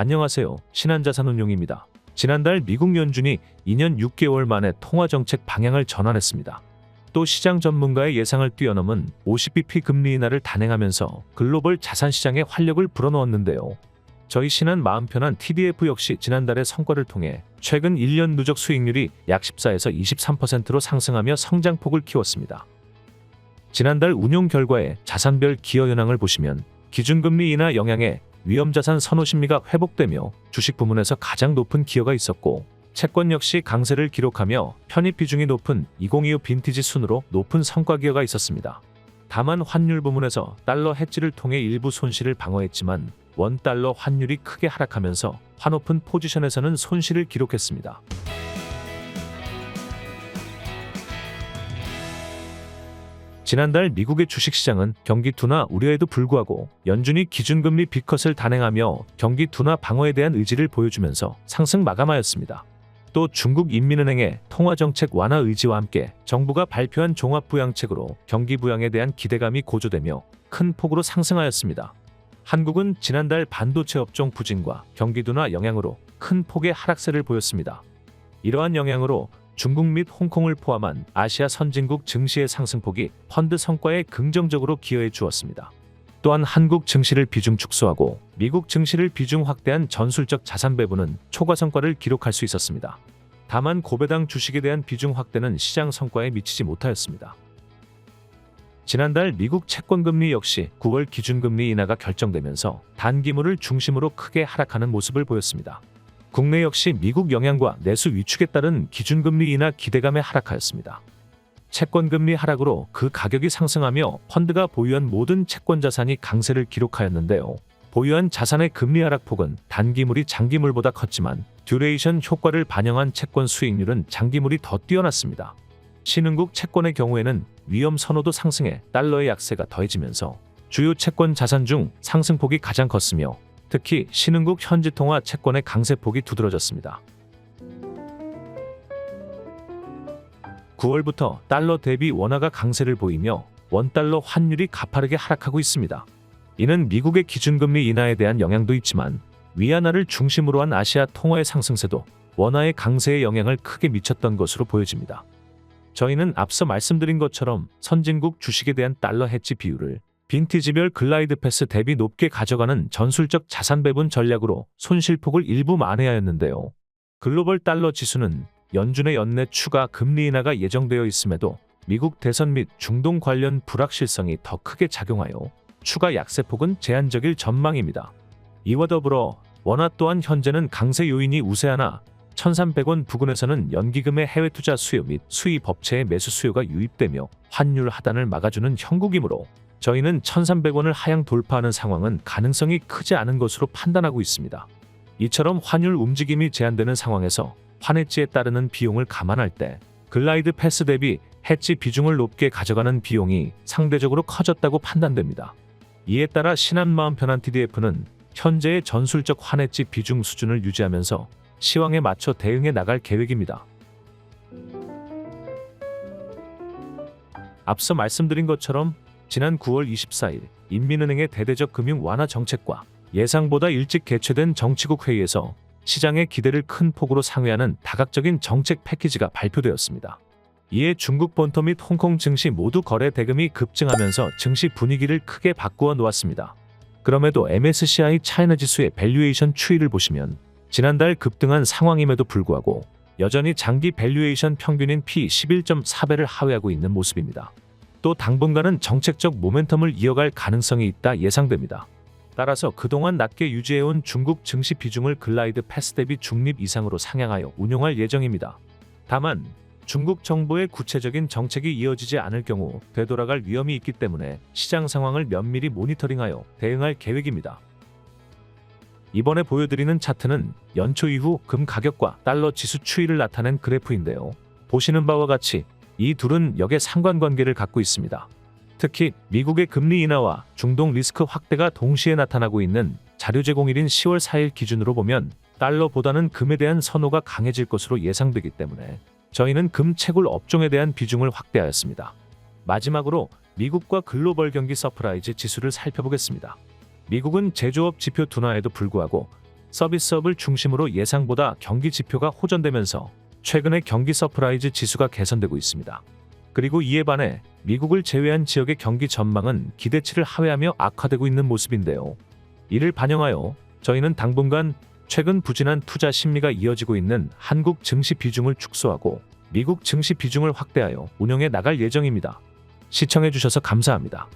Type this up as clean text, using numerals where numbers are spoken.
안녕하세요. 신한자산운용입니다. 지난달 미국 연준이 2년 6개월 만에 통화정책 방향을 전환했습니다. 또 시장 전문가의 예상을 뛰어넘은 50bp 금리 인하를 단행하면서 글로벌 자산시장에 활력을 불어넣었는데요. 저희 신한 마음 편한 TDF 역시 지난달의 성과를 통해 최근 1년 누적 수익률이 약 14에서 23%로 상승하며 성장폭을 키웠습니다. 지난달 운용 결과에 자산별 기여 현황을 보시면 기준금리 인하 영향에 위험자산 선호 심리가 회복되며 주식 부문에서 가장 높은 기여가 있었고, 채권 역시 강세를 기록하며 편입 비중이 높은 2025 빈티지 순으로 높은 성과 기여가 있었습니다. 다만 환율 부문에서 달러 해지를 통해 일부 손실을 방어했지만 원달러 환율이 크게 하락하면서 환오픈 포지션에서는 손실을 기록했습니다. 지난달 미국의 주식시장은 경기 둔화 우려에도 불구하고 연준이 기준금리 B컷을 단행하며 경기 둔화 방어에 대한 의지를 보여주면서 상승 마감하였습니다. 또 중국 인민은행의 통화정책 완화 의지와 함께 정부가 발표한 종합부양책으로 경기 부양에 대한 기대감이 고조되며 큰 폭으로 상승하였습니다. 한국은 지난달 반도체 업종 부진과 경기 둔화 영향으로 큰 폭의 하락세를 보였습니다. 이러한 영향으로 중국 및 홍콩을 포함한 아시아 선진국 증시의 상승폭이 펀드 성과에 긍정적으로 기여해 주었습니다. 또한 한국 증시를 비중 축소하고 미국 증시를 비중 확대한 전술적 자산 배분은 초과 성과를 기록할 수 있었습니다. 다만 고배당 주식에 대한 비중 확대는 시장 성과에 미치지 못하였습니다. 지난달 미국 채권금리 역시 9월 기준금리 인하가 결정되면서 단기물을 중심으로 크게 하락하는 모습을 보였습니다. 국내 역시 미국 영향과 내수 위축에 따른 기준금리 인하 기대감에 하락하였습니다. 채권금리 하락으로 그 가격이 상승하며 펀드가 보유한 모든 채권 자산이 강세를 기록하였는데요. 보유한 자산의 금리 하락폭은 단기물이 장기물보다 컸지만 듀레이션 효과를 반영한 채권 수익률은 장기물이 더 뛰어났습니다. 신흥국 채권의 경우에는 위험 선호도 상승에 달러의 약세가 더해지면서 주요 채권 자산 중 상승폭이 가장 컸으며 특히 신흥국 현지통화 채권의 강세폭이 두드러졌습니다. 9월부터 달러 대비 원화가 강세를 보이며 원달러 환율이 가파르게 하락하고 있습니다. 이는 미국의 기준금리 인하에 대한 영향도 있지만 위안화를 중심으로 한 아시아 통화의 상승세도 원화의 강세에 영향을 크게 미쳤던 것으로 보여집니다. 저희는 앞서 말씀드린 것처럼 선진국 주식에 대한 달러 해지 비율을 빈티지별 글라이드 패스 대비 높게 가져가는 전술적 자산 배분 전략으로 손실폭을 일부 만회하였는데요. 글로벌 달러 지수는 연준의 연내 추가 금리 인하가 예정되어 있음에도 미국 대선 및 중동 관련 불확실성이 더 크게 작용하여 추가 약세폭은 제한적일 전망입니다. 이와 더불어 원화 또한 현재는 강세 요인이 우세하나 1,300원 부근에서는 연기금의 해외 투자 수요 및 수입 업체의 매수 수요가 유입되며 환율 하단을 막아주는 형국이므로 저희는 1,300원을 하향 돌파하는 상황은 가능성이 크지 않은 것으로 판단하고 있습니다. 이처럼 환율 움직임이 제한되는 상황에서 환해지에 따르는 비용을 감안할 때 글라이드 패스 대비 해지 비중을 높게 가져가는 비용이 상대적으로 커졌다고 판단됩니다. 이에 따라 신한 마음 편한 TDF는 현재의 전술적 환해지 비중 수준을 유지하면서 시황에 맞춰 대응해 나갈 계획입니다. 앞서 말씀드린 것처럼 지난 9월 24일 인민은행의 대대적 금융 완화 정책과 예상보다 일찍 개최된 정치국 회의에서 시장의 기대를 큰 폭으로 상회하는 다각적인 정책 패키지가 발표되었습니다. 이에 중국 본토 및 홍콩 증시 모두 거래 대금이 급증하면서 증시 분위기를 크게 바꾸어 놓았습니다. 그럼에도 MSCI 차이나 지수의 밸류에이션 추이를 보시면 지난달 급등한 상황임에도 불구하고 여전히 장기 밸류에이션 평균인 P11.4배를 하회하고 있는 모습입니다. 또 당분간은 정책적 모멘텀을 이어갈 가능성이 있다 예상됩니다. 따라서 그동안 낮게 유지해온 중국 증시 비중을 글라이드 패스 대비 중립 이상으로 상향하여 운용할 예정입니다. 다만 중국 정부의 구체적인 정책이 이어지지 않을 경우 되돌아갈 위험이 있기 때문에 시장 상황을 면밀히 모니터링하여 대응할 계획입니다. 이번에 보여드리는 차트는 연초 이후 금 가격과 달러 지수 추이를 나타낸 그래프인데요. 보시는 바와 같이 이 둘은 역의 상관관계를 갖고 있습니다. 특히 미국의 금리 인하와 중동 리스크 확대가 동시에 나타나고 있는 자료 제공일인 10월 4일 기준으로 보면 달러보다는 금에 대한 선호가 강해질 것으로 예상되기 때문에 저희는 금 채굴 업종에 대한 비중을 확대하였습니다. 마지막으로 미국과 글로벌 경기 서프라이즈 지수를 살펴보겠습니다. 미국은 제조업 지표 둔화에도 불구하고 서비스업을 중심으로 예상보다 경기 지표가 호전되면서 최근에 경기 서프라이즈 지수가 개선되고 있습니다. 그리고 이에 반해 미국을 제외한 지역의 경기 전망은 기대치를 하회하며 악화되고 있는 모습인데요. 이를 반영하여 저희는 당분간 최근 부진한 투자 심리가 이어지고 있는 한국 증시 비중을 축소하고 미국 증시 비중을 확대하여 운영해 나갈 예정입니다. 시청해주셔서 감사합니다.